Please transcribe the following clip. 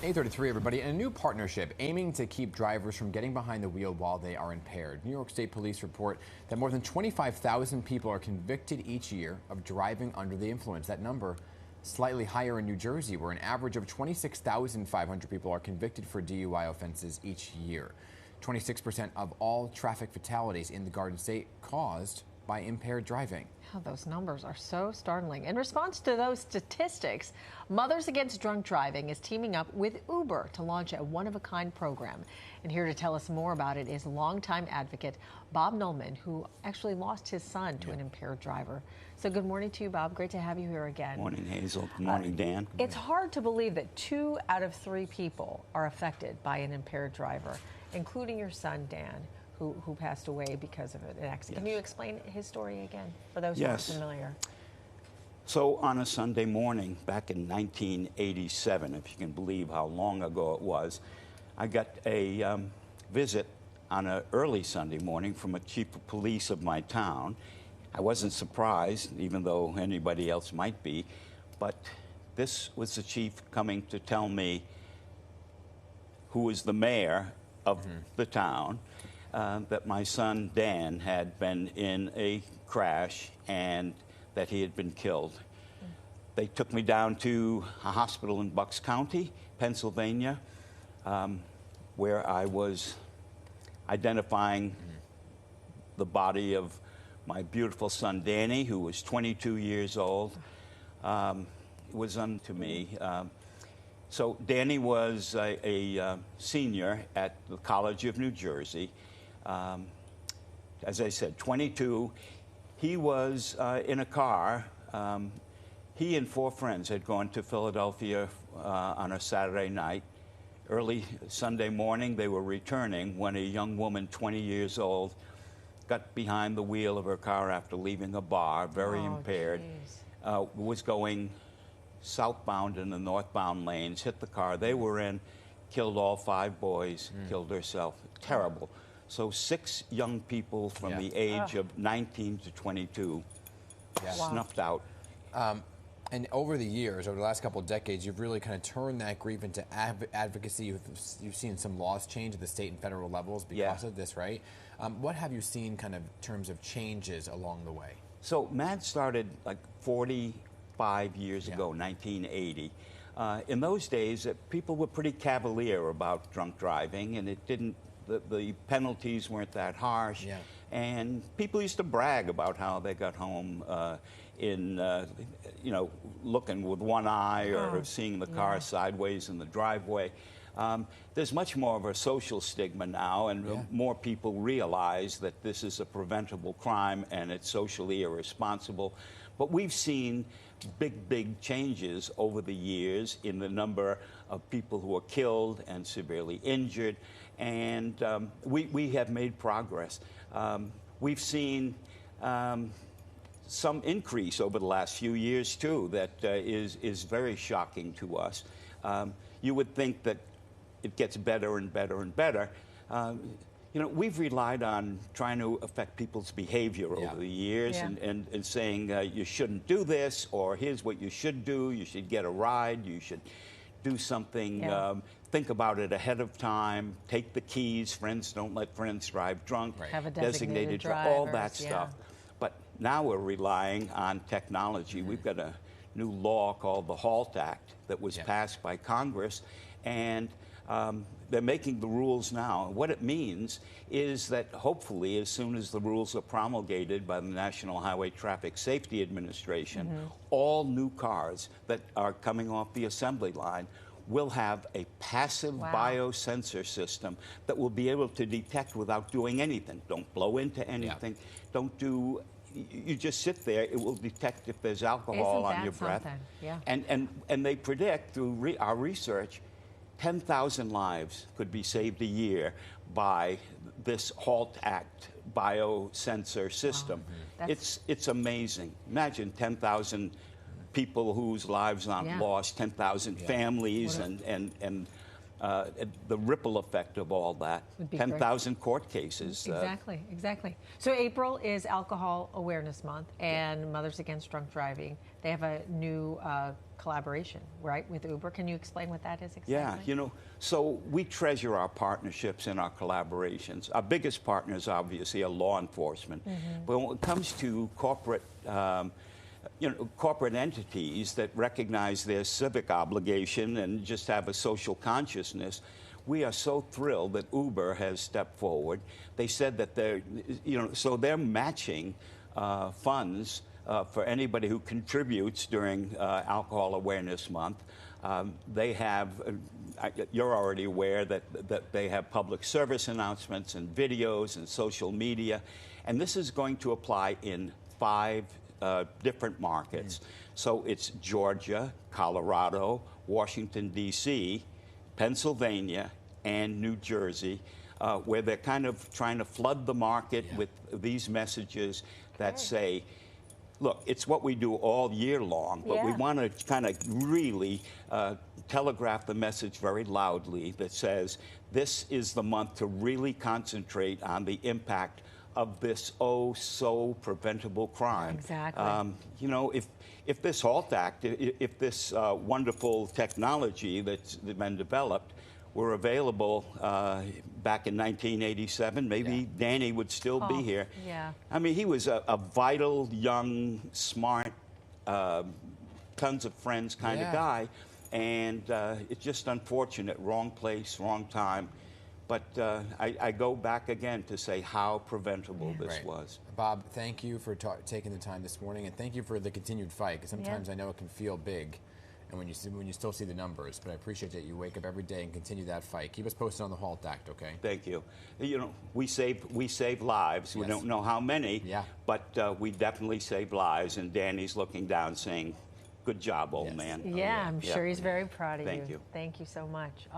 8:33, everybody. In a new partnership aiming to keep drivers from getting behind the wheel while they are impaired, New York State Police report that more than 25,000 people are convicted each year of driving under the influence. That number slightly higher in New Jersey, where an average of 26,500 people are convicted for DUI offenses each year. 26% of all traffic fatalities in the Garden State caused by impaired driving. Oh, those numbers are so startling. In response to those statistics, Mothers Against Drunk Driving is teaming up with Uber to launch a one-of-a-kind program. And here to tell us more about it is longtime advocate Bob Nulman, who actually lost his son to an impaired driver. So good morning to you, Bob. Great to have you here again. Morning, Hazel. Good morning, Dan. It's hard to believe that 2 out of 3 people are affected by an impaired driver, including your son, Dan, who passed away because of an accident. Yes. Can you explain his story again for those who aren't familiar? So on a Sunday morning back in 1987, if you can believe how long ago it was, I got a visit on an early Sunday morning from a chief of police of my town. I wasn't surprised, even though anybody else might be, but this was the chief coming to tell me, who was the mayor of the town, that my son Dan had been in a crash and that he had been killed. They took me down to a hospital in Bucks County, Pennsylvania, where I was identifying the body of my beautiful son Danny, who was 22 years old. It was unto me. So Danny was a senior at the College of New Jersey. As I said, 22. He was in a car. He and 4 friends had gone to Philadelphia on a Saturday night. Early Sunday morning, they were returning when a young woman, 20 years old, got behind the wheel of her car after leaving a bar, very impaired, was going southbound in the northbound lanes, hit the car they were in, killed all 5 boys, killed herself. Terrible. So 6 young people from the age of 19 to 22 snuffed out. And over the years, over the last couple of decades, you've really kind of turned that grief into advocacy. You've seen some laws change at the state and federal levels because of this, right? What have you seen kind of in terms of changes along the way? So MAD started like 45 years ago, 1980. In those days, people were pretty cavalier about drunk driving, and it didn't. The penalties weren't that harsh, and people used to brag about how they got home looking with one eye or seeing the car sideways in the driveway. There's much more of a social stigma now, and more people realize that this is a preventable crime and it's socially irresponsible. But we've seen big changes over the years in the number of people who are killed and severely injured, and we have made progress. We've seen some increase over the last few years, too, that is very shocking to us. You would think that it gets better and better and better. We've relied on trying to affect people's behavior over the years and saying you shouldn't do this, or here's what you should do. You should get a ride. You should do something. Think about it ahead of time. Take the keys. Friends don't let friends drive drunk. Have a designated driver. All that stuff. But now we're relying on technology. We've got a new law called the HALT Act that was passed by Congress, and they're making the rules now. What it means is that hopefully, as soon as the rules are promulgated by the National Highway Traffic Safety Administration, all new cars that are coming off the assembly line will have a passive biosensor system that will be able to detect without doing anything. Don't blow into anything. Don't do. You just sit there. It will detect if there's alcohol on your breath. And they predict through our research, 10,000 lives could be saved a year by this HALT Act biosensor system. It's amazing. Imagine 10,000 people whose lives aren't lost, 10,000 families, and the ripple effect of all that, 10,000 court cases. Exactly. So April is Alcohol Awareness Month and Mothers Against Drunk Driving. They have a new collaboration, right, with Uber. Can you explain what that is exactly? Yeah, you know, so we treasure our partnerships and our collaborations. Our biggest partners, obviously, are law enforcement. But when it comes to corporate corporate entities that recognize their civic obligation and just have a social consciousness, we are so thrilled that Uber has stepped forward. They said that they're matching funds for anybody who contributes during Alcohol Awareness Month. They have, you're already aware that they have public service announcements and videos and social media, and this is going to apply in 5 different markets. So it's Georgia, Colorado, Washington, D.C., Pennsylvania, and New Jersey, where they're kind of trying to flood the market with these messages that say, look, it's what we do all year long, but we want to kind of really telegraph the message very loudly that says this is the month to really concentrate on the impact of this so preventable crime. Exactly. You know, if this HALT Act, if this wonderful technology that's been developed were available back in 1987, maybe Danny would still be here. Yeah. I mean, he was a vital, young, smart, tons of friends kind of guy, and it's just unfortunate, wrong place, wrong time. But I go back again to say how preventable this was. Bob, thank you for taking the time this morning, and thank you for the continued fight, because sometimes I know it can feel big and when you still see the numbers, but I appreciate that you wake up every day and continue that fight. Keep us posted on the HALT Act, okay? Thank you. You know, we save lives. We don't know how many, but we definitely save lives, and Danny's looking down saying, good job, old man. Yeah, I'm sure he's very proud of you. Thank you. Thank you so much.